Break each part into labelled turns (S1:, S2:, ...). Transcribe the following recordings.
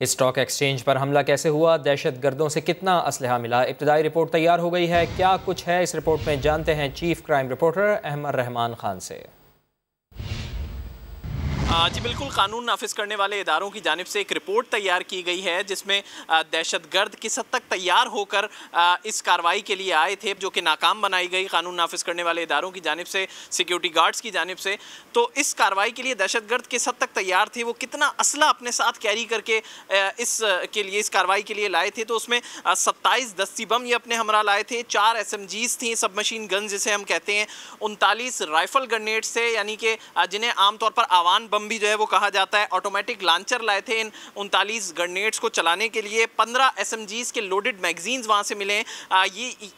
S1: Stock exchange पर हमला कैसे हुआ, दहशत गर्दों से कितना असलहा मिला, इब्तदाई रिपोर्ट तैयार हो गई है। क्या कुछ है इस रिपोर्ट में, जानते हैं chief crime reporter Ahmad Rahman Khan से।
S2: जी बिल्कुल, कानून नाफिज करने वाले इदारों की जानिब से एक रिपोर्ट तैयार की गई है जिसमें दहशतगर्द किस हद तक तैयार होकर इस कार्रवाई के लिए आए थे, जो कि नाकाम बनाई गई कानून नाफिज करने वाले इदारों की जानिब से, सिक्योरिटी गार्ड्स की जानिब से। तो इस कार्रवाई के लिए दहशतगर्द किस हद तक तैयार थे, वो कितना असला अपने साथ कैरी करके इस कार्रवाई के लिए लाए थे। तो उसमें 27 दस्ती बम ये अपने हमरा लाए थे, 4 SMGs थी, सब मशीन गन जिसे हम कहते हैं, 39 राइफल ग्रेनेड्स थे, यानी कि जिन्हें आमतौर पर आवान बम भी जो है वो कहा जाता है। ऑटोमेटिक लॉन्चर लाए थे इन 39 ग्रेनेड्स को चलाने के लिए। 15 SMGs के लोडेड मैगजीन्स वहाँ से मिले,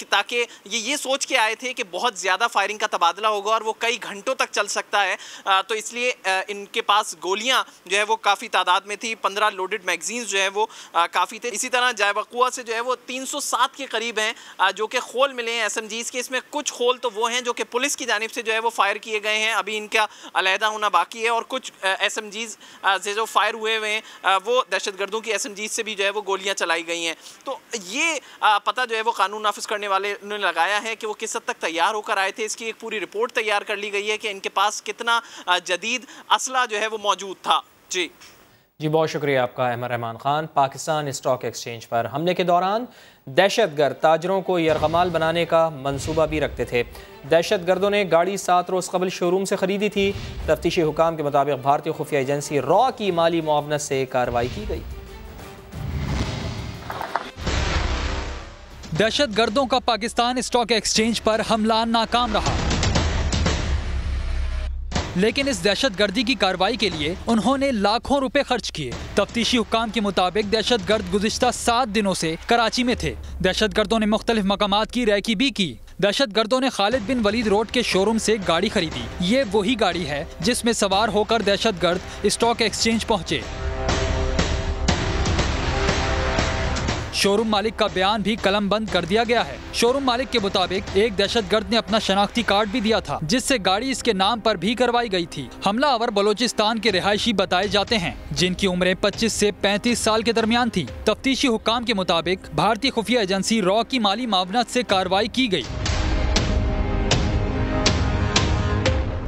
S2: ताकि ये सोच के आए थे कि बहुत ज़्यादा फायरिंग का तबादला होगा और वो कई घंटों तक चल सकता है। तो इसलिए इनके पास गोलियाँ जो है वो काफ़ी तादाद में थी, 15 लोडेड मैगजीन्स जो है वो काफ़ी थे। इसी तरह जायबकुआ से जो है वो 307 के करीब हैं जो कि खोल मिले हैं SMGs के। इसमें कुछ खोल तो वो हैं जो कि पुलिस की जानिब से जो है वो फायर किए गए हैं, अभी इनका अलहदा होना बाकी है। और कुछ SMGs से जो फायर हुए हुए हैं वो दहशतगर्दों की SMGs से भी जो है वो गोलियां चलाई गई हैं। तो ये पता जो है वो कानून नाफिज करने वाले ने लगाया है कि वो किस हद तक तैयार होकर आए थे। इसकी एक पूरी रिपोर्ट तैयार कर ली गई है कि इनके पास कितना जदीद असला जो है वो मौजूद था। जी
S1: बहुत शुक्रिया आपका अहमद रहमान खान। पाकिस्तान स्टॉक एक्सचेंज पर हमले के दौरान दहशतगर्द ताजरों को यरगमाल बनाने का मंसूबा भी रखते थे। दहशतगर्दों ने गाड़ी 7 रोज़ कबल शोरूम से ख़रीदी थी। तफ्तीशी हुकाम के मुताबिक भारतीय खुफिया एजेंसी रॉ की माली मुआवनत से कार्रवाई की गई।
S3: दहशतगर्दों का पाकिस्तान स्टॉक एक्सचेंज पर हमला नाकाम रहा, लेकिन इस दहशतगर्दी की कार्रवाई के लिए उन्होंने लाखों रुपए खर्च किए। तफ्तीशी हुक्काम के मुताबिक दहशतगर्द गुज़िश्ता 7 दिनों से कराची में थे। दहशतगर्दों ने मुख्तलिफ मकामात की रैकी भी की। दहशतगर्दों ने खालिद बिन वलीद रोड के शोरूम से गाड़ी खरीदी। ये वही गाड़ी है जिसमें सवार होकर दहशतगर्द स्टॉक एक्सचेंज पहुंचे। शोरूम मालिक का बयान भी कलम बंद कर दिया गया है। शोरूम मालिक के मुताबिक एक दहशतगर्द ने अपना शनाख्ती कार्ड भी दिया था, जिससे गाड़ी इसके नाम पर भी करवाई गई थी। हमलावर बलोचिस्तान के रिहायशी बताए जाते हैं, जिनकी उम्रें 25 से 35 साल के दरमियान थी। तफ्तीशी हुक्काम के मुताबिक भारतीय खुफिया एजेंसी रॉ की माली मावनत से कार्रवाई की गई।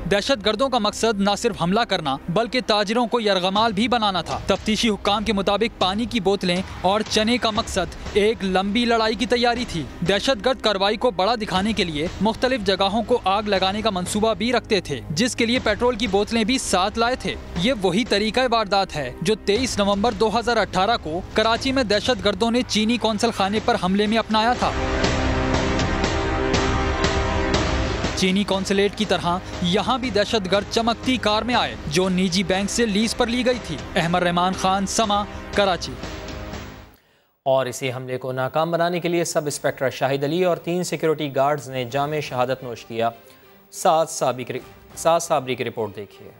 S3: दहशतगर्दों का मकसद न सिर्फ हमला करना बल्कि ताजिरों को यरगमाल भी बनाना था। तफ्तीशी हुक्काम के मुताबिक पानी की बोतलें और चने का मकसद एक लंबी लड़ाई की तैयारी थी। दहशतगर्द कार्रवाई को बड़ा दिखाने के लिए मुख्तलिफ जगहों को आग लगाने का मंसूबा भी रखते थे, जिसके लिए पेट्रोल की बोतलें भी साथ लाए थे। ये वही तरीका वारदात है जो 23 नवंबर 2018 को कराची में दहशतगर्दों ने चीनी कौंसल खाने पर हमले में अपनाया था। चीनी कौंसलेट की तरह यहाँ भी दहशतगर्द चमकती कार में आए, जो निजी बैंक से लीज पर ली गई थी। अहमद रहमान खान, समा, कराची।
S1: और इसी हमले को नाकाम बनाने के लिए सब इंस्पेक्टर शाहिद अली और 3 सिक्योरिटी गार्ड्स ने जामे शहादत नोश किया। साद साबरी की रिपोर्ट देखिए।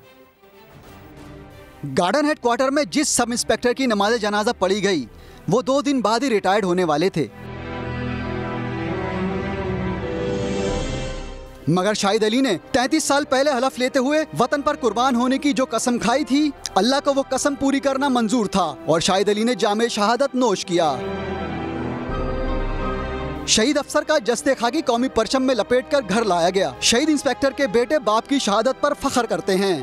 S4: गार्डन हेडक्वार्टर में जिस सब इंस्पेक्टर की नमाज जनाजा पढ़ी गई, वो 2 दिन बाद ही रिटायर्ड होने वाले थे। मगर शाहिद अली ने 33 साल पहले हलफ लेते हुए वतन पर कुर्बान होने की जो कसम खाई थी, अल्लाह को वो कसम पूरी करना मंजूर था और शाहिद अली ने जामे शहादत नोश किया। शहीद अफसर का जस्ते खाकी कौमी परचम में लपेटकर घर लाया गया। शहीद इंस्पेक्टर के बेटे बाप की शहादत पर फख्र करते हैं।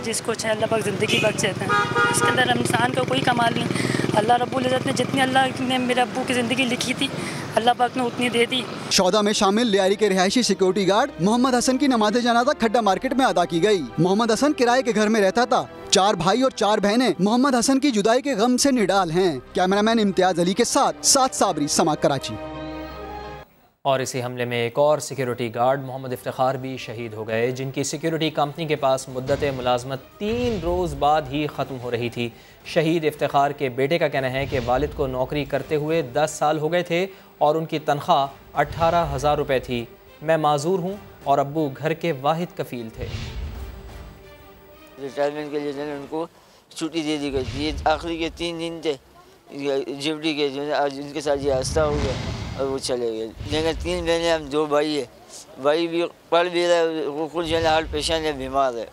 S5: जिसको चाहे अल्लाह पाक ज़िंदगी बख्शते हैं, इसके अंदर इंसान का कोई कमाल नहीं। अल्लाह रब्बुल इज़्ज़त ने जितनी अल्लाह ने मेरे अब्बू की ज़िंदगी लिखी थी, अल्लाह पाक ने उतनी दे दी। शौदा में शामिल लियारी के रिहायशी सिक्योरिटी गार्ड मोहम्मद हसन की नमाज जनाजा खड्डा मार्केट में अदा की गई। मोहम्मद हसन किराए के घर में रहता था। 4 भाई और 4 बहनें मोहम्मद हसन की जुदाई के गम से निडाल हैं। कैमरामैन इम्तियाज अली के साथ साद साबरी, समा, कराची।
S1: और इसी हमले में एक और सिक्योरिटी गार्ड मोहम्मद इफ्तिखार भी शहीद हो गए, जिनकी सिक्योरिटी कंपनी के पास मुद्दत मुलाजमत 3 रोज़ बाद ही ख़त्म हो रही थी। शहीद इफ्तिखार के बेटे का कहना है कि वालिद को नौकरी करते हुए 10 साल हो गए थे और उनकी तनख्वाह 18,000 रुपये थी। मैं माजूर हूँ और अब्बू घर के वाहिद कफील थे।
S6: रिटायरमेंट के लिए उनको छुट्टी दे दी गई थी। ये आखिरी के 3 दिन थे जिवड़ी के, आज उनके साथ ये हादसा हो गया और वो चले गए। लेकिन 3 बहनें, हम 2 भाई है। भाई भी पढ़ भी रहा है, वो खुद जो है हार्ट पेशेंट है, बीमार है।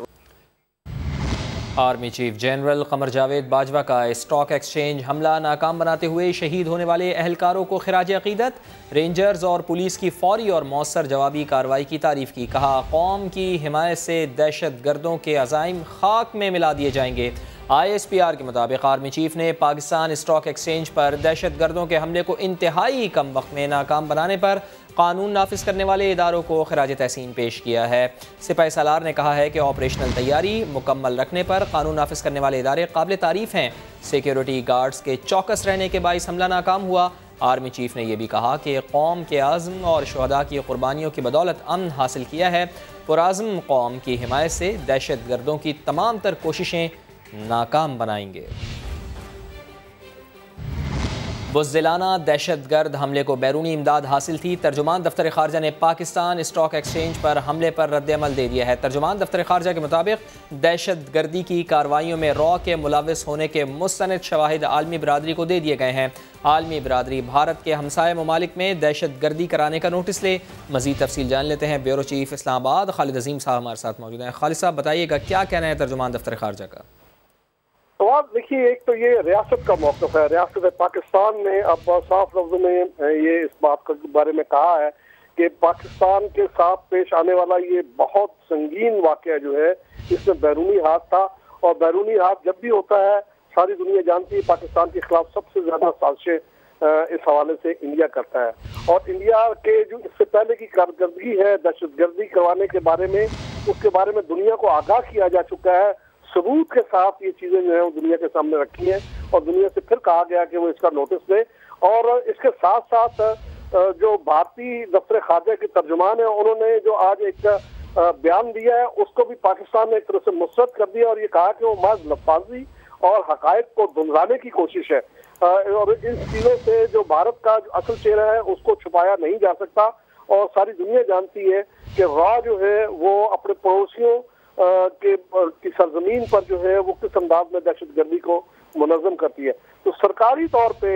S1: Army chief general Qamar Javed Bajwa का स्टॉक एक्सचेंज हमला नाकाम बनाते हुए शहीद होने वाले अहलकारों को खिराज अकीदत। रेंजर्स और पुलिस की फौरी और मौसर जवाबी कार्रवाई की तारीफ की। कहा, कौम की हिमायत से दहशत गर्दों के अज़ाइम खाक में मिला दिए जाएंगे। ISPR के मुताबिक आर्मी चीफ ने पाकिस्तान स्टॉक एक्सचेंज पर दहशत गर्दों के हमले को इंतहाई कम वक्त में नाकाम बनाने पर कानून नाफिज करने वाले इदारों को खिराज तहसीन पेश किया है। सिपाही सालार ने कहा है कि ऑपरेशनल तैयारी मुकम्मल रखने पर कानून नाफिज करने वाले इदारे काबिल तारीफ हैं। सिक्योरिटी गार्ड्स के चौकस रहने के बाइस हमला नाकाम हुआ। आर्मी चीफ ने यह भी कहा कि कौम के आज़म और शुहदा की कुर्बानियों की बदौलत अमन हासिल किया है। पुराज़म कौम की हिमायत से दहशत गर्दों की तमाम तर कोशिशें नाकाम बनाएंगे। बुज़दिलाना दहशत गर्द हमले को बैरूनी इमदाद हासिल थी। तर्जुमान दफ्तर खारजा ने पाकिस्तान स्टॉक एक्सचेंज पर हमले पर रद्द-ए-अमल दे दिया है। तर्जुमान दफ्तर खारजा के मुताबिक दहशत गर्दी की कार्रवाइयों में रॉ के मुलविस होने के मुस्तनद शवाहिद आलमी बरादरी को दे दिए गए हैं। आलमी बरादरी भारत के हमसाय ममालिक में दहशत गर्दी कराने का नोटिस ले। मज़ीद तफसील जान लेते हैं। ब्यूरो चीफ इस्लामाबाद खालिद अजीम साहब हमारे साथ मौजूद हैं। खालिद साहब, बताइएगा क्या कहना है तर्जुमान दफ्तर खारजा का?
S7: तो आप देखिए, एक तो ये रियासत का मौक़िफ़ है। रियासत पाकिस्तान ने अब साफ लफ्ज़ों में ये इस बात के बारे में कहा है कि पाकिस्तान के साथ पेश आने वाला ये बहुत संगीन वाक़या जो है, इसमें बैरूनी हाथ था। और बैरूनी हाथ जब भी होता है, सारी दुनिया जानती है पाकिस्तान के खिलाफ सबसे ज़्यादा साजिशें इस हवाले से इंडिया करता है। और इंडिया के जो इससे पहले की कारकर्दगी है दहशतगर्दी करवाने के बारे में, उसके बारे में दुनिया को आगाह किया जा चुका है। सबूत के साथ ये चीजें जो है वो दुनिया के सामने रखी हैं और दुनिया से फिर कहा गया कि वो इसका नोटिस ले। और इसके साथ साथ जो भारतीय दफ्तर खारजा के तर्जुमान है, उन्होंने जो आज एक बयान दिया है, उसको भी पाकिस्तान ने एक तरह से मुस्तरद कर दिया और ये कहा कि वो महज लफ्ज़बाजी और हकायक को धुंधलाने की कोशिश है। और इन चीजों से जो भारत का जो असल चेहरा है उसको छुपाया नहीं जा सकता। और सारी दुनिया जानती है कि रॉ जो है वो अपने पड़ोसियों की सरजमीन पर जो है वो किस अंदाज में दहशतगर्दी को मुनज़्ज़म करती है। तो सरकारी तौर पे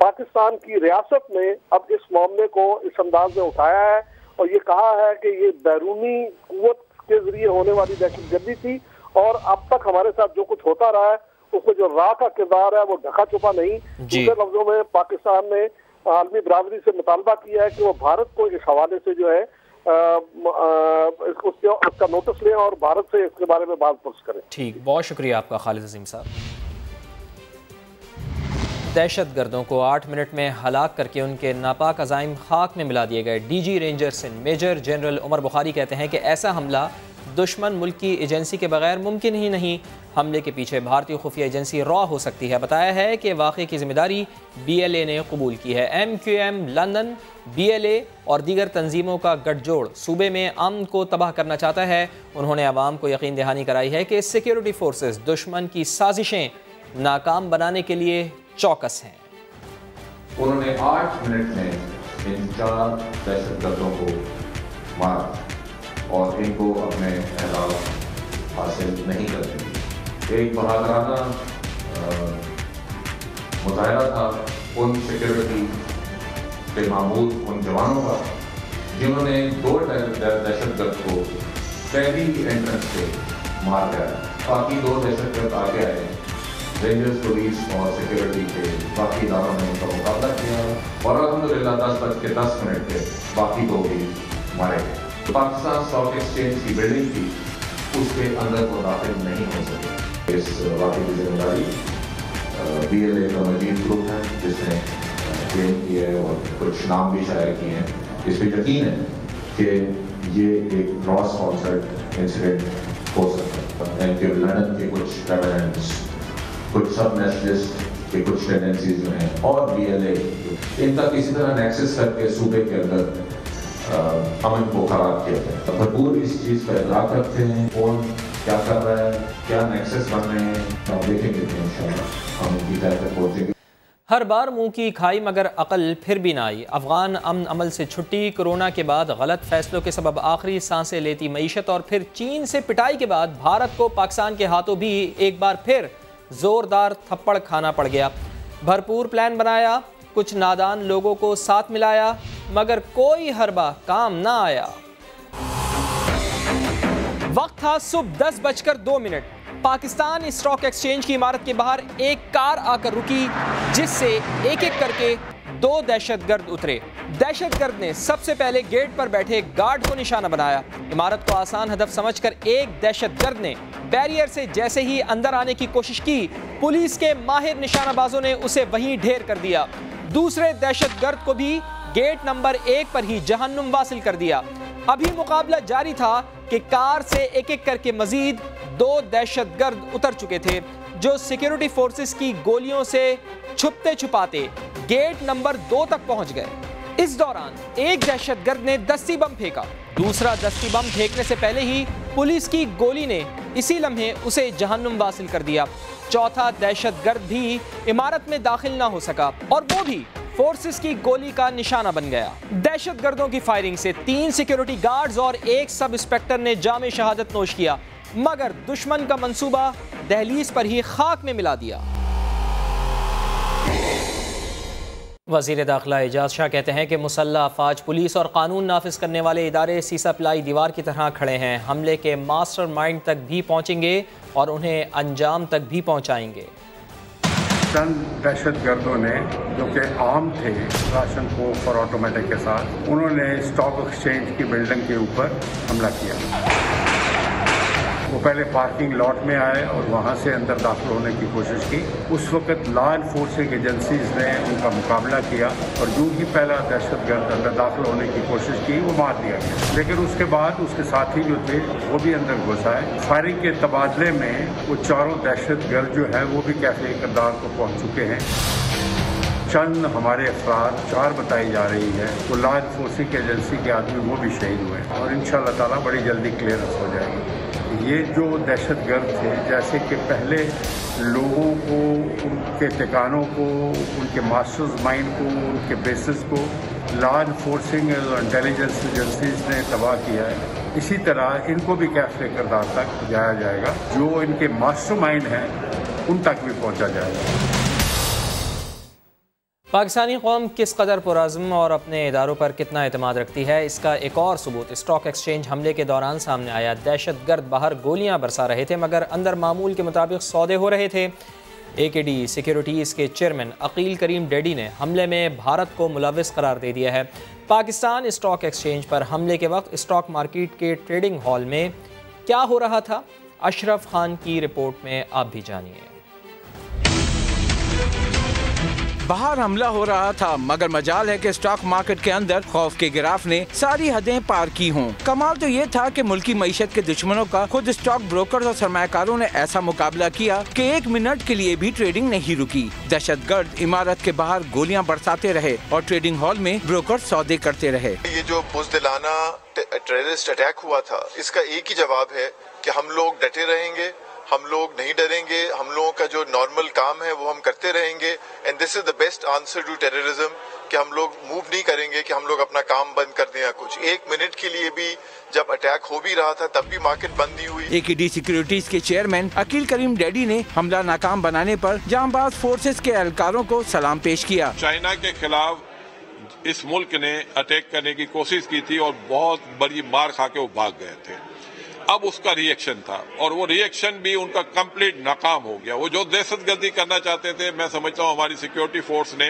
S7: पाकिस्तान की रियासत ने अब इस मामले को इस अंदाज में उठाया है और ये कहा है कि ये बैरूनी कुव्वत के जरिए होने वाली दहशतगर्दी थी। और अब तक हमारे साथ जो कुछ होता रहा है उसमें जो रॉ का किरदार है वो ढका छुपा नहीं। दूसरे लफ्जों में पाकिस्तान ने आलमी बरादरी से मुतालबा किया है कि वो भारत को इस हवाले से जो है उसका नोटिस लें और भारत से इसके बारे में बात पुरस करें। ठीक,
S1: बहुत शुक्रिया आपका खालिद अजीम साहब। दहशत गर्दों को 8 मिनट में हलाक करके उनके नापाक अज़ाइम खाक में मिला दिए गए। DG ranger Sindh major general Umar Bukhari कहते हैं कि ऐसा हमला दुश्मन मुल्क की एजेंसी के बगैर मुमकिन ही नहीं। हमले के पीछे भारतीय खुफिया एजेंसी रॉ हो सकती है। बताया है कि वाक़े की जिम्मेदारी BLA ने कबूल की है। MQM लंदन, BLA और दीगर तंजीमों का गठजोड़ सूबे में अमन को तबाह करना चाहता है। उन्होंने अवाम को यकीन दहानी कराई है कि सिक्योरिटी फोर्सेस दुश्मन की साजिशें नाकाम बनाने के लिए चौकस हैं।
S8: उन्होंने 8 मिनट में इन 4 दहशतगर्दों को मारा और इनको अपने अहदाफ हासिल नहीं करते। एक बहादुराना मुजाहिरा था उन सिक्योरिटी के मामूल उन जवानों का जिन्होंने 2 दहशतगर्द को पहली एंट्रेंस से मार दिया। बाकी 2 दहशतगर्द आगे आए। रेंजर्स, पुलिस और सिक्योरिटी के बाकी इदारों ने उनका मुकाबला किया और अल्हम्दुलिल्लाह 10:10 के बाकी 2 भी मारे गए। तो पाकिस्तान स्टॉक एक्सचेंज की बिल्डिंग थी, उसके अंदर वो दाखिल नहीं हो सके। इस वाक़े की जिम्मेदारी BLA का मजीद ग्रुप है जिसने क्लेम किया है और कुछ नाम भी शाया किए हैं। इस पर यकीन है कि ये एक रॉ स्पॉन्सर्ड इंसिडेंट हो सकता है। लंदन के कुछ रेवेनेंट्स, कुछ सब नेशनलिस्ट के कुछ टेंडेंसीज जो हैं और BLA इनका किसी तरह नेक्सस करके सूबे के अंदर अमन को खराब किया है। भरपूर इस चीज़ का इदराक रखते हैं कौन क्या कर रहा है, क्या नेक्सस बन रहे हैं, हम देखेंगे इंशाअल्लाह हम उनकी तरफ पहुँचेंगे।
S1: हर बार मुंह की खाई मगर अकल फिर भी ना आई। अफगान अमन अमल से छुट्टी, कोरोना के बाद गलत फैसलों के सबब आखिरी सांसें लेती मईशत और फिर चीन से पिटाई के बाद भारत को पाकिस्तान के हाथों भी एक बार फिर जोरदार थप्पड़ खाना पड़ गया। भरपूर प्लान बनाया, कुछ नादान लोगों को साथ मिलाया, मगर कोई हरबा काम ना आया। वक्त था सुबह 10:02। पाकिस्तान स्टॉक एक्सचेंज की इमारत के बाहर एक कार आकर रुकी, जिससे एक एक करके 2 दहशतगर्द उतरे। दहशतगर्द ने सबसे पहले गेट पर बैठे गार्ड को निशाना बनाया। इमारत को आसान हदफ समझकर एक दहशतगर्द ने बैरियर से जैसे ही अंदर आने की कोशिश की, पुलिस के माहिर निशानाबाजों ने उसे वहीं ढेर कर दिया। दूसरे दहशतगर्द को भी गेट नंबर 1 पर ही जहन्नुम वासिल कर दिया। अभी मुकाबला जारी था कि कार से एक एक करके मजीद 2 दहशतगर्द उतर चुके थे, जो सिक्योरिटी फोर्सेस की गोलियों से छुपते छुपाते गेट नंबर 2 तक पहुंच गए। इस दौरान एक दहशतगर्द ने दस्ती बम फेंका। दूसरा दस्ती बम फेंकने से पहले ही पुलिस की गोली ने इसी लम्हे उसे जहन्नुम वासिल कर दिया। चौथा दहशतगर्द भी इमारत में दाखिल ना हो सका और वो भी फोर्सेस की गोली का निशाना बन गया। दहशतगर्दों की फायरिंग से 3 सिक्योरिटी गार्ड्स और एक सब इंस्पेक्टर ने जामे शहादत नोश किया, मगर दुश्मन का मंसूबा दहलीज पर ही खाक में मिला दिया। वज़ीर दाखिला एजाज शाह कहते हैं कि मुसल्लह अफवाज, पुलिस और कानून नाफिज करने वाले इदारे सीसा पिलाई दीवार की तरह खड़े हैं। हमले के मास्टरमाइंड तक भी पहुंचेंगे और उन्हें अंजाम तक भी पहुंचाएंगे।
S9: चंद दहशतगर्दों ने, जो कि आम थे राशन कोफ और ऑटोमेटिक के साथ, उन्होंने स्टॉक एक्सचेंज की बिल्डिंग के ऊपर हमला किया। वो पहले पार्किंग लॉट में आए और वहाँ से अंदर दाखिल होने की कोशिश की। उस वक्त लॉ एनफोर्सिंग एजेंसीज ने उनका मुकाबला किया और जो ही पहला दहशतगर्द अंदर दाखिल होने की कोशिश की, वो मार दिया गया। लेकिन उसके बाद उसके साथी जो थे वो भी अंदर घुस आए। फायरिंग के तबादले में वो चारों दहशतगर्द जो है वो भी कैफे इक़्तिदार को पहुँच चुके हैं। चंद हमारे अफराद 4 बताई जा रही है, वो लॉ एनफोर्सिंग एजेंसी के आदमी वो भी शहीद हुए और इंशाअल्लाह ताला बड़ी जल्दी क्लियरेंस हो जाएगी। ये जो दहशतगर्द थे, जैसे कि पहले लोगों को, उनके ठिकानों को, उनके मास्टर्स माइंड को, उनके बेसिस को लॉ एनफोर्सिंग और इंटेलिजेंस एजेंसीज ने तबाह किया है, इसी तरह इनको भी कैफे किरदार तक जाया जाएगा। जो इनके मास्टर माइंड हैं उन तक भी पहुँचा जाएगा।
S1: पाकिस्तानी कौम किस कदर पुरअज़्म और अपने इदारों पर कितना एतमाद रखती है, इसका एक और सबूत स्टॉक एक्सचेंज हमले के दौरान सामने आया। दहशतगर्द बाहर गोलियां बरसा रहे थे, मगर अंदर मामूल के मुताबिक सौदे हो रहे थे। AKD सिक्योरिटीज़ के चेयरमैन अकील करीम डैडी ने हमले में भारत को मुलव्विस करार दे दिया है। पाकिस्तान स्टॉक एक्सचेंज पर हमले के वक्त स्टॉक मार्केट के ट्रेडिंग हॉल में क्या हो रहा था, अशरफ खान की रिपोर्ट में आप भी जानिए।
S10: बाहर हमला हो रहा था, मगर मजाल है कि स्टॉक मार्केट के अंदर खौफ के गिराफ ने सारी हदें पार की हों। कमाल तो ये था कि मुल्की मईशत के दुश्मनों का खुद स्टॉक ब्रोकर्स और सरमायाकारों ने ऐसा मुकाबला किया कि 1 मिनट के लिए भी ट्रेडिंग नहीं रुकी। दहशतगर्द इमारत के बाहर गोलियां बरसाते रहे और ट्रेडिंग हॉल में ब्रोकर सौदे करते रहे।
S11: ये जो बुज़दिलाना टेररिस्ट अटैक हुआ था, इसका एक ही जवाब है कि हम लोग डटे रहेंगे, हम लोग नहीं डरेंगे, हम लोगों का जो नॉर्मल काम है वो हम करते रहेंगे। And this is the best answer to terrorism, कि हम लोग मूव नहीं करेंगे कि हम लोग अपना काम बंद कर दें या कुछ। 1 मिनट के लिए भी जब अटैक हो भी रहा था तब भी मार्केट बंद नहीं हुई।
S10: AKD सिक्योरिटीज के चेयरमैन अकील करीम डैडी ने हमला नाकाम बनाने पर जांबाज फोर्सेस के एहलकारों को सलाम पेश किया।
S8: चाइना के खिलाफ इस मुल्क ने अटैक करने की कोशिश की थी और बहुत बड़ी मार खा के वो भाग गए थे। अब उसका रिएक्शन था और वो रिएक्शन भी उनका कंप्लीट नाकाम हो गया। वो जो दहशतगर्दी करना चाहते थे, मैं समझता हूँ हमारी सिक्योरिटी फोर्स ने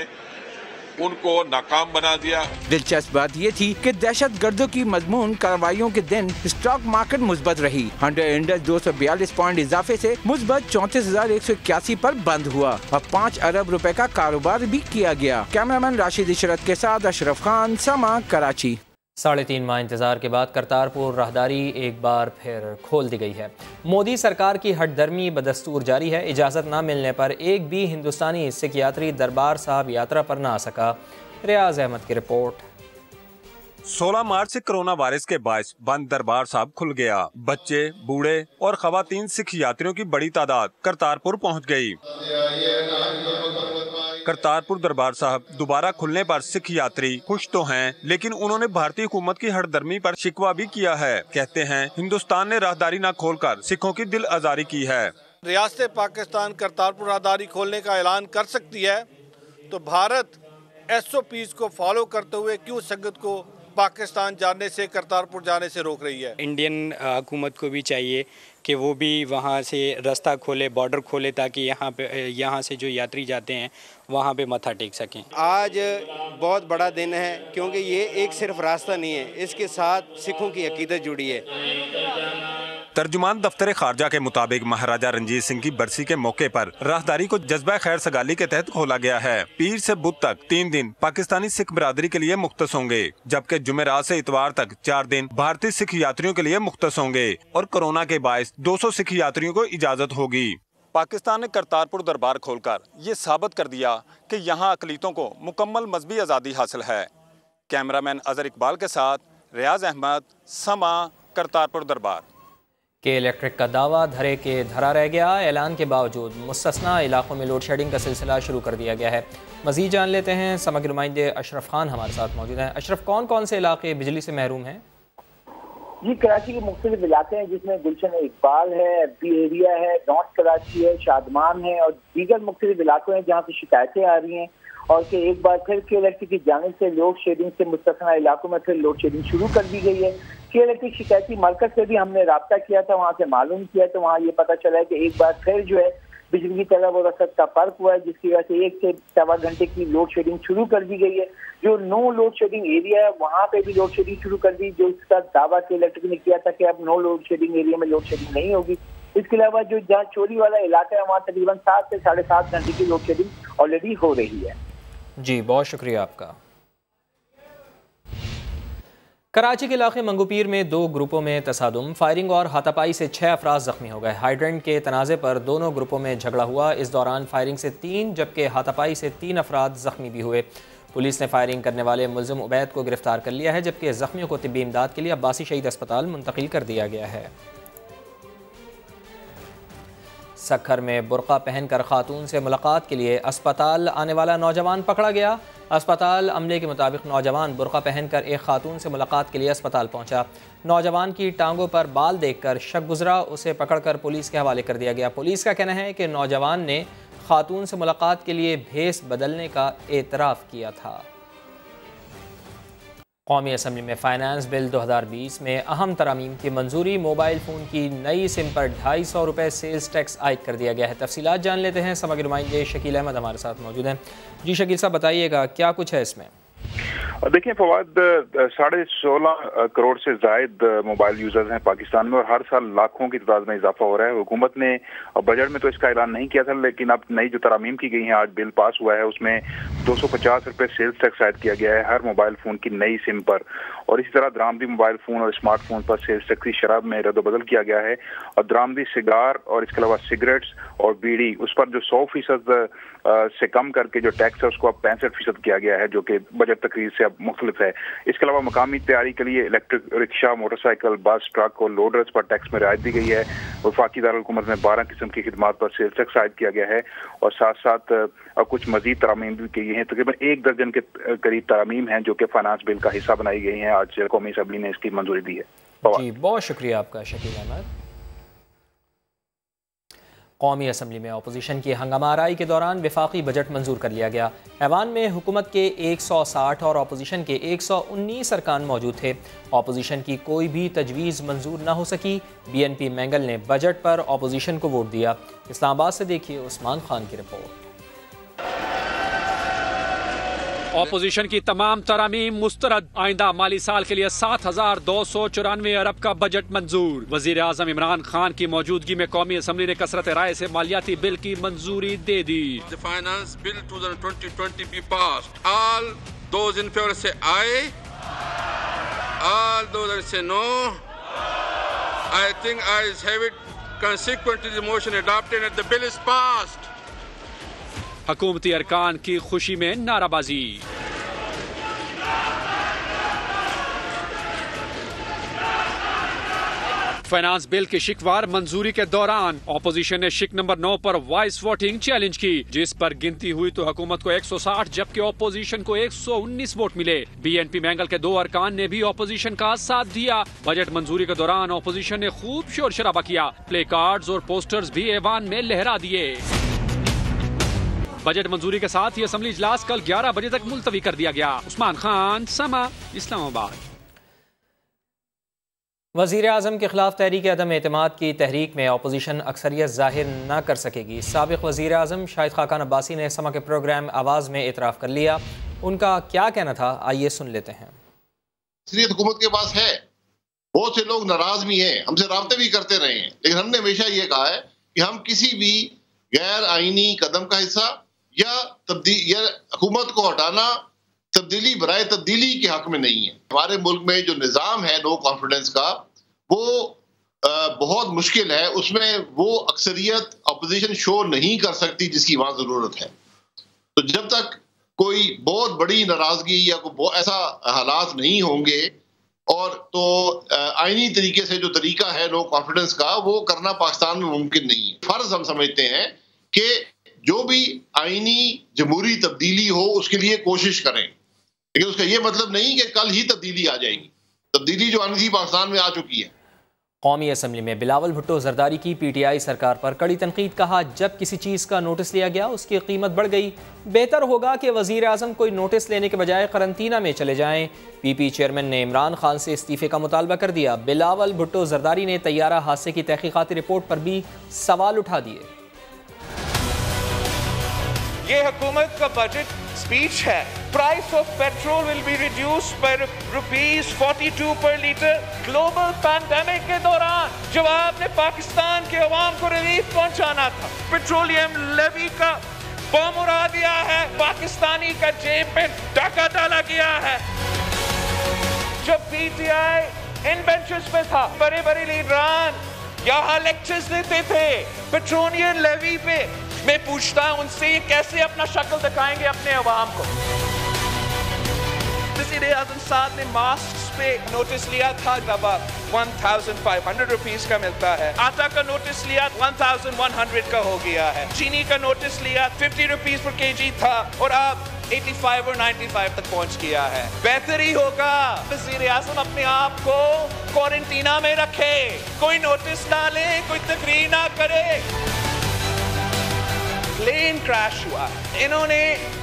S8: उनको नाकाम बना दिया।
S10: दिलचस्प बात ये थी कि दहशतगर्दों की मजमून कार्रवाइयों के दिन स्टॉक मार्केट मुस्बत रही। 100 इंडेक्स 242 पॉइंट इजाफे से मुस्बत 34,181 पर बंद हुआ। अब 5 अरब रुपए का कारोबार भी किया गया। कैमरामैन राशिद इशरत के साथ अशरफ खान, समा, कराची।
S1: 3.5 माह इंतजार के बाद करतारपुर राहदारी एक बार फिर खोल दी गई है। मोदी सरकार की हटदर्मी बदस्तूर जारी है। इजाज़त न मिलने पर एक भी हिंदुस्तानी सिख यात्री दरबार साहब यात्रा पर न आ सका। रियाज अहमद की रिपोर्ट।
S12: 16 मार्च से कोरोना वायरस के बायस बंद दरबार साहब खुल गया। बच्चे, बूढ़े और खवातीन सिख यात्रियों की बड़ी तादाद करतारपुर पहुंच गई। करतारपुर दरबार साहब दोबारा खुलने पर सिख यात्री खुश तो हैं, लेकिन उन्होंने भारतीय हुकूमत की हटदर्मी पर शिकवा भी किया है। कहते हैं हिंदुस्तान ने राहदारी न खोलकर सिखों की दिल आजारी की है।
S13: रियासत पाकिस्तान करतारपुर राहदारी खोलने का ऐलान कर सकती है तो भारत SOPs को फॉलो करते हुए क्यों संगत को पाकिस्तान जाने से, करतारपुर जाने से रोक रही है।
S14: इंडियन हुकूमत को भी चाहिए कि वो भी वहाँ से रास्ता खोले, बॉर्डर खोले, ताकि यहाँ से जो यात्री जाते हैं वहाँ पे मत्था टेक सकें।
S15: आज बहुत बड़ा दिन है क्योंकि ये एक सिर्फ रास्ता नहीं है, इसके साथ सिखों की अकीदत जुड़ी है।
S12: तर्जुमान दफ्तर खारजा के मुताबिक महाराजा रंजीत सिंह की बरसी के मौके पर राहदारी को जज्बा खैर सगाली के तहत खोला गया है। पीर से बुध तक 3 दिन पाकिस्तानी सिख बिरादरी के लिए मुख्तस होंगे, जबकि जुमेरात से इतवार तक 4 दिन भारतीय सिख यात्रियों के लिए मुख्तस होंगे और कोरोना के बायस 200 सिख यात्रियों को इजाजत होगी। पाकिस्तान ने करतारपुर दरबार खोलकर ये साबित कर दिया कि यहाँ अकलीतों को मुकम्मल मजहबी आज़ादी हासिल है। कैमरामैन अजहर इकबाल के साथ रियाज अहमद, समा, करतारपुर दरबार।
S1: के इलेक्ट्रिक का दावा धरे के धरा रह गया। ऐलान के बावजूद मुस्तस्ना इलाकों में लोड शेडिंग का सिलसिला शुरू कर दिया गया है। मज़ीद जान लेते हैं, समग्र नुमाइंदे अशरफ खान हमारे साथ मौजूद हैं। अशरफ, कौन कौन से इलाके बिजली से महरूम हैं?
S16: जी, कराची के मुख्तलिफ इलाके हैं जिसमें गुलशन इकबाल है, एफबी एरिया है, नॉर्थ कराची है, शादमान है और दीगर मुख्तलिफ इलाकों हैं जहाँ से शिकायतें आ रही हैं और कि एक बार फिर के इलेक्ट्रिक की जानिब से लोड शेडिंग से मुस्तस्ना इलाकों में फिर लोड शेडिंग शुरू कर दी गई है। के इलेक्ट्रिक शिकायती मरकज से भी हमने राब्ता किया था, वहाँ से मालूम किया तो वहाँ ये पता चला है कि एक बार फिर जो है बिजली की तलब और रसद का फर्क हुआ है, जिसकी वजह से 1 से सवा घंटे की लोड शेडिंग शुरू कर दी गई है। जो नो लोड शेडिंग एरिया है वहाँ पे भी लोड शेडिंग शुरू कर दी, जो इसका दावा के इलेक्ट्रिक ने किया था कि अब नो लोड शेडिंग एरिया में लोड शेडिंग नहीं होगी। इसके अलावा जो जहाँ चोरी वाला इलाका है वहाँ तकरीबन 7 से 7.5 घंटे की लोड शेडिंग ऑलरेडी हो रही है।
S1: जी, बहुत शुक्रिया आपका। कराची के इलाके मंगूपीर में 2 ग्रुपों में तसादुम, फायरिंग और हाथापाई से 6 अफराद जख्मी हो गए। हाइड्रेंट के तनाज़े पर दोनों ग्रुपों में झगड़ा हुआ। इस दौरान फायरिंग से 3 जबकि हाथापाई से 3 अफराद जख्मी भी हुए। पुलिस ने फायरिंग करने वाले मुल्ज़िम उबैद को गिरफ्तार कर लिया है, जबकि जख्मियों को तिब्बी इमदाद के लिए अब्बासी शहीद अस्पताल मुंतकिल कर दिया गया है। सक्खर में बुर्का पहनकर खातून से मुलाकात के लिए अस्पताल आने वाला नौजवान पकड़ा गया। अस्पताल अमले के मुताबिक नौजवान बुर्का पहनकर एक खातून से मुलाकात के लिए अस्पताल पहुंचा। नौजवान की टांगों पर बाल देखकर शक गुजरा, उसे पकड़कर पुलिस के हवाले कर दिया गया। पुलिस का कहना है कि नौजवान ने खातून से मुलाकात के लिए भेस बदलने का एतराफ़ किया था। कौमी असम्बली में फाइनेंस बिल 2020 में अहम तरामीम की मंजूरी। मोबाइल फ़ोन की नई सिम पर 250 रुपये सेल्स टैक्स आयद कर दिया गया है। तफसीलात जान लेते हैं, समग्र नुमाइंदे शकील अहमद हमारे साथ मौजूद हैं। जी शकील साहब, बताइएगा क्या कुछ है इसमें?
S17: देखिए फवाद, 16.5 करोड़ से जायद मोबाइल यूजर्स हैं पाकिस्तान में और हर साल लाखों की तादाद में इजाफा हो रहा है। हुकूमत ने बजट में तो इसका ऐलान नहीं किया था, लेकिन अब नई जो तरामीम की गई हैं, आज बिल पास हुआ है, उसमें 250 रुपये सेल्स टैक्स ऐड किया गया है हर मोबाइल फ़ोन की नई सिम पर। और इसी तरह दरामदी मोबाइल फ़ोन और स्मार्टफोन पर सेल्स टैक्स की शराब में रद्द-बदल किया गया है और दरामदी सिगार और इसके अलावा सिगरेट्स और बीड़ी, उस पर जो 100% से कम करके जो टैक्स है उसको अब 65% किया गया है, जो कि बजट तकरीर से अब मुख्तलिफ है। इसके अलावा मकामी तैयारी के लिए इलेक्ट्रिक रिक्शा, मोटरसाइकिल, बस, ट्रक और लोडर्स पर टैक्स में रियायत दी गई है। वफाकी दारुल-हुकूमत में 12 किस्म की खिदमात पर सेल्स टैक्स आयद किया गया है और साथ साथ कुछ मजीद तरामीम भी की गई हैं। तकरीबन 1 दर्जन के करीब तरामीम हैं जो कि फाइनेंस बिल का हिस्सा बनाई गई हैं। आज कौमी असम्बली ने इसकी मंजूरी दी है।
S1: जी, बहुत शुक्रिया आपका शकील अहमद। कौमी असम्बली में अपोजिशन की हंगामा आराई के दौरान वफाकी बजट मंजूर कर लिया गया। ऐवान में हुकूमत के 160 और अपोजिशन के 119 अरकान मौजूद थे। अपोजिशन की कोई भी तजवीज़ मंजूर न हो सकी। BNP मैंगल ने बजट पर अपोजिशन को वोट दिया। इस्लामाबाद से देखिए उस्मान खान की रिपोर्ट।
S18: ऑपोजिशन की तमाम तरामीम मुस्तरद। आइंदा माली साल के लिए 7,294 अरब का बजट मंजूर। वजीर आजम इमरान खान की मौजूदगी में कौमी असम्बली ने कसरत राय से मालियाती बिल की मंजूरी दे दी।
S19: Finance bill 2020 be passed. All those in favour say aye, all those say no. I think ayes have it. Consequently, the motion adopted and the bill is passed.
S18: हुकूमती अरकान की खुशी में नाराबाजी। फाइनेंस बिल की शिकवार मंजूरी के दौरान ऑपोजिशन ने शिक नंबर 9 पर वॉइस वोटिंग चैलेंज की, जिस पर गिनती हुई तो हुकूमत को 160 जबकि ऑपोजिशन को 119 वोट मिले। BNP मैंगल के 2 अरकान ने भी ऑपोजिशन का साथ दिया। बजट मंजूरी के दौरान ऑपोजिशन ने खूब शोर शराबा किया। प्ले कार्ड्स और पोस्टर्स भी ऐवान में लहरा दिए। बजट मंजूरी के साथ ही असम्बली इजलास कल 11 बजे तक मुलतवी कर दिया गया। उस्मान खान, समा, इस्लामाबाद।
S1: वज़ीर आज़म के खिलाफ तहरीक अदम एतमाद की तहरीक में अपोजिशन अक्सरियत जाहिर न कर सकेगी। साबिक़ वज़ीर आज़म शाहिद खाकान अब्बासी ने समा के प्रोग्राम आवाज़ में एतराफ़ कर लिया। उनका क्या कहना था, आइए सुन लेते हैं।
S20: अक्सरियत हुकूमत के पास है, बहुत से लोग नाराज भी हैं, हमसे राब्ते भी करते रहे हैं, लेकिन हमने हमेशा ये कहा है कि हम किसी भी गैर आईनी कदम का हिस्सा या हुकूमत को हटाना तब्दीली बराए तब्दीली के हक में नहीं है। हमारे मुल्क में जो निज़ाम है नो कॉन्फिडेंस का, वो बहुत मुश्किल है। उसमें वो अक्सरियत अपोजिशन शो नहीं कर सकती जिसकी वहां जरूरत है। तो जब तक कोई बहुत बड़ी नाराजगी या कोई ऐसा हालात नहीं होंगे और तो आईनी तरीके से जो तरीका है नो कॉन्फिडेंस का, वो करना पाकिस्तान में मुमकिन नहीं है। फर्ज हम समझते हैं कि जो भी आईनी जमहूरी तब्दीली हो उसके लिए कोशिश करें, लेकिन उसका ये मतलब नहीं कि कल ही तब्दीली आ जाएगी। तब्दीली जो आनी थी पाकिस्तान में आ चुकी है।
S1: कौमी असम्बली में बिलावल भुट्टो जरदारी की PTI सरकार पर कड़ी तनकीद। कहा, जब किसी चीज़ का नोटिस लिया गया उसकी कीमत बढ़ गई। बेहतर होगा कि वज़ीर आज़म कोई नोटिस लेने के बजाय करंतना में चले जाएं। PP चेयरमैन ने इमरान खान से इस्तीफे का मुतालबा कर दिया। बिलावल भुट्टो जरदारी ने तैयारा हादसे की तहकीकाती रिपोर्ट पर भी सवाल उठा दिए।
S21: ये हुकूमत का बजट स्पीच है। Price of petrol will be reduced by ₹42 पर लीटर। ग्लोबल पैंडेमिक के दौरान जब आपने पाकिस्तान के अवाम को रिलीफ पहुंचाना था, पेट्रोलियम लेवी का बम उड़ा दिया है, पाकिस्तानी का जेब में डाका डाला गया है। जब PTI इन बेंचेस पे था, बड़े बड़े लीडरान यहाँ लेक्चर्स देते थे पेट्रोलियम लेवी पे। मैं पूछता हूं उनसे, ये कैसे अपना शक्ल दिखाएंगे अपने अवाम को? वज़ीर आज़म साहब ने मास्क पे नोटिस लिया था, तब 1500 रुपीस का मिलता है। आटा का नोटिस लिया 1100 का हो गया है। चीनी का नोटिस लिया 50 रुपीस पर kg था और अब 85 और 95 तक पहुंच गया है। बेहतर ही होगा वज़ीर आज़म अपने आप को क्वारंटीना में रखे, कोई नोटिस ना ले, कोई तकरीर ना करे। प्लेन क्रैश हुआ, इन्होंने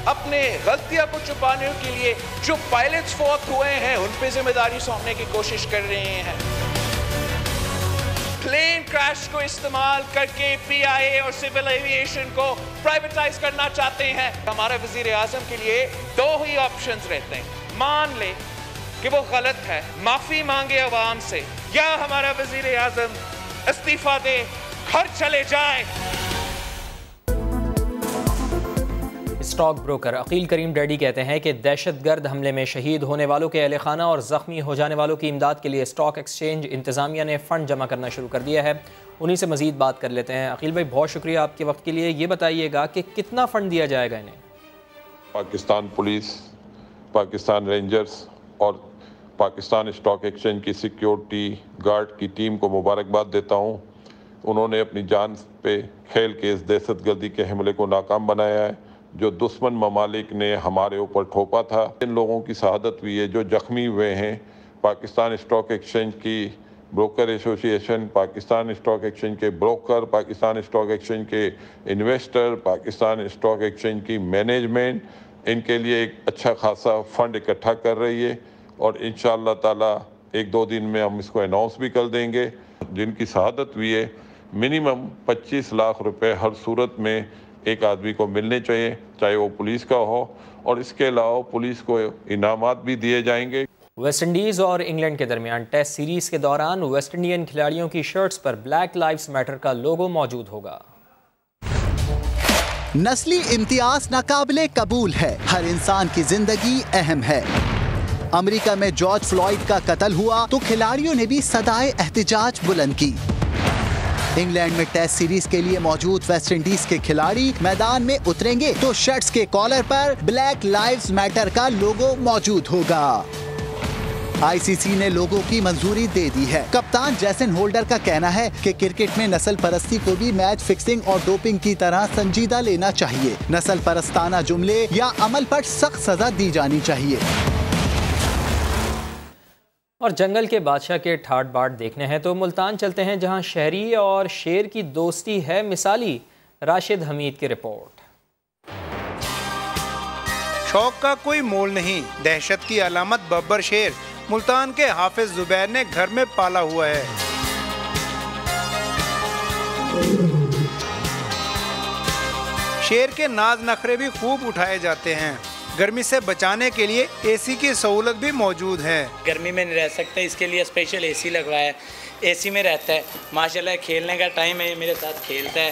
S21: अपने गलतियां को छुपाने के लिए जो पायलट्स फौत हुए हैं उन पे जिम्मेदारी सौंपने की कोशिश कर रहे हैं। प्लेन क्रैश को इस्तेमाल करके PIA और सिविल एविएशन को प्राइवेटाइज करना चाहते हैं। हमारे वजीर आजम के लिए दो ही ऑप्शंस रहते हैं, मान ले कि वो गलत है, माफी मांगे अवाम से, या हमारा वजीर आजम इस्तीफा दे, घर चले जाए।
S1: स्टॉक ब्रोकर अकील करीम डैडी कहते हैं कि दहशतगर्द हमले में शहीद होने वालों के अहल खाना और ज़ख्मी हो जाने वालों की इमदाद के लिए स्टॉक एक्सचेंज इंतज़ामिया ने फ़ंड जमा करना शुरू कर दिया है। उन्हीं से मज़ीद बात कर लेते हैं। अकील भाई, बहुत शुक्रिया आपके वक्त के लिए। ये बताइएगा कि कितना फ़ंड दिया जाएगा इन्हें?
S8: पाकिस्तान पुलिस, पाकिस्तान रेंजर्स और पाकिस्तान स्टॉक एक्सचेंज की सिक्योरिटी गार्ड की टीम को मुबारकबाद देता हूँ। उन्होंने अपनी जान पे खेल के इस दहशतगर्दी के हमले को नाकाम बनाया है जो दुश्मन ममालिक ने हमारे ऊपर थोपा था। इन लोगों की शहादत हुई है जो जख्मी हुए हैं। पाकिस्तान स्टॉक एक्सचेंज की broker association, Pakistan stock exchange के ब्रोकर, पाकिस्तान स्टॉक एक्सचेंज के इन्वेस्टर, पाकिस्तान स्टॉक एक्सचेंज की मैनेजमेंट, इनके लिए एक अच्छा खासा फ़ंड इकट्ठा कर रही है और इंशाअल्लाह ताला 1-2 दिन में हम इसको अनाउंस भी कर देंगे। जिनकी शहादत हुई है मिनिमम 25 लाख रुपए हर सूरत में एक आदमी को मिलने चाहिए, चाहे वो पुलिस का हो, और इसके अलावा पुलिस को इनामात भी दिए जाएंगे।
S1: वेस्ट इंडीज़ और इंग्लैंड के दरमियान टेस्ट सीरीज़ के दौरान वेस्ट इंडियन खिलाड़ियों की शर्ट्स पर ब्लैक लाइव्स मैटर का लोगो मौजूद होगा।
S4: नस्ली इम्तियाज नाकाबिले कबूल है, हर इंसान की जिंदगी अहम है। अमेरिका में जॉर्ज फ्लॉयड का कत्ल हुआ तो खिलाड़ियों ने भी सदाए एहतिजाज बुलंद की। इंग्लैंड में टेस्ट सीरीज के लिए मौजूद वेस्ट इंडीज के खिलाड़ी मैदान में उतरेंगे तो शर्ट्स के कॉलर पर ब्लैक लाइव्स मैटर का लोगो मौजूद होगा। ICC ने लोगों की मंजूरी दे दी है। कप्तान जैसन होल्डर का कहना है कि क्रिकेट में नस्ल परस्ती को भी मैच फिक्सिंग और डोपिंग की तरह संजीदा लेना चाहिए। नस्ल परस्ताना जुमले या अमल पर सख्त सजा दी जानी चाहिए।
S1: और जंगल के बादशाह के ठाट बाट देखने हैं तो मुल्तान चलते हैं, जहां शहरी और शेर की दोस्ती है मिसाली। राशिद हमीद की रिपोर्ट।
S22: शौक का कोई मोल नहीं, दहशत की अलामत बब्बर शेर
S2: मुल्तान के हाफिज जुबैर ने घर में पाला हुआ है। शेर के नाज नखरे भी खूब उठाए जाते हैं। गर्मी से बचाने के लिए एसी की सहूलत भी मौजूद है।
S22: गर्मी में नहीं रह सकते, इसके लिए स्पेशल एसी लगवाया है। एसी में रहता है, माशाल्लाह खेलने का टाइम है, मेरे साथ खेलता है,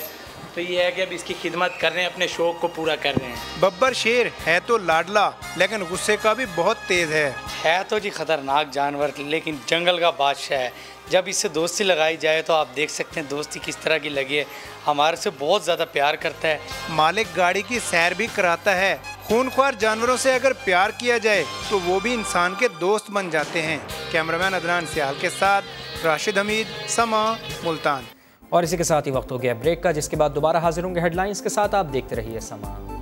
S22: तो ये है कि अब इसकी खिदमत कर रहे हैं, अपने शौक को पूरा कर रहे हैं।
S2: बब्बर शेर है तो लाडला, लेकिन गुस्से का भी बहुत तेज है
S22: तो जी खतरनाक जानवर, लेकिन जंगल का बादशाह है। जब इससे दोस्ती लगाई जाए तो आप देख सकते हैं दोस्ती किस तरह की लगी है, हमारे से बहुत ज़्यादा प्यार करता है।
S2: मालिक गाड़ी की सैर भी कराता है। खूनख्वार जानवरों से अगर प्यार किया जाए तो वो भी इंसान के दोस्त बन जाते हैं। कैमरामैन अदनान सियाल के साथ राशिद हमीद, समा, मुल्तान।
S1: और इसी के साथ ही वक्त हो गया ब्रेक का, जिसके बाद दोबारा हाजिर होंगे हेडलाइंस के साथ। आप देखते रहिए समा।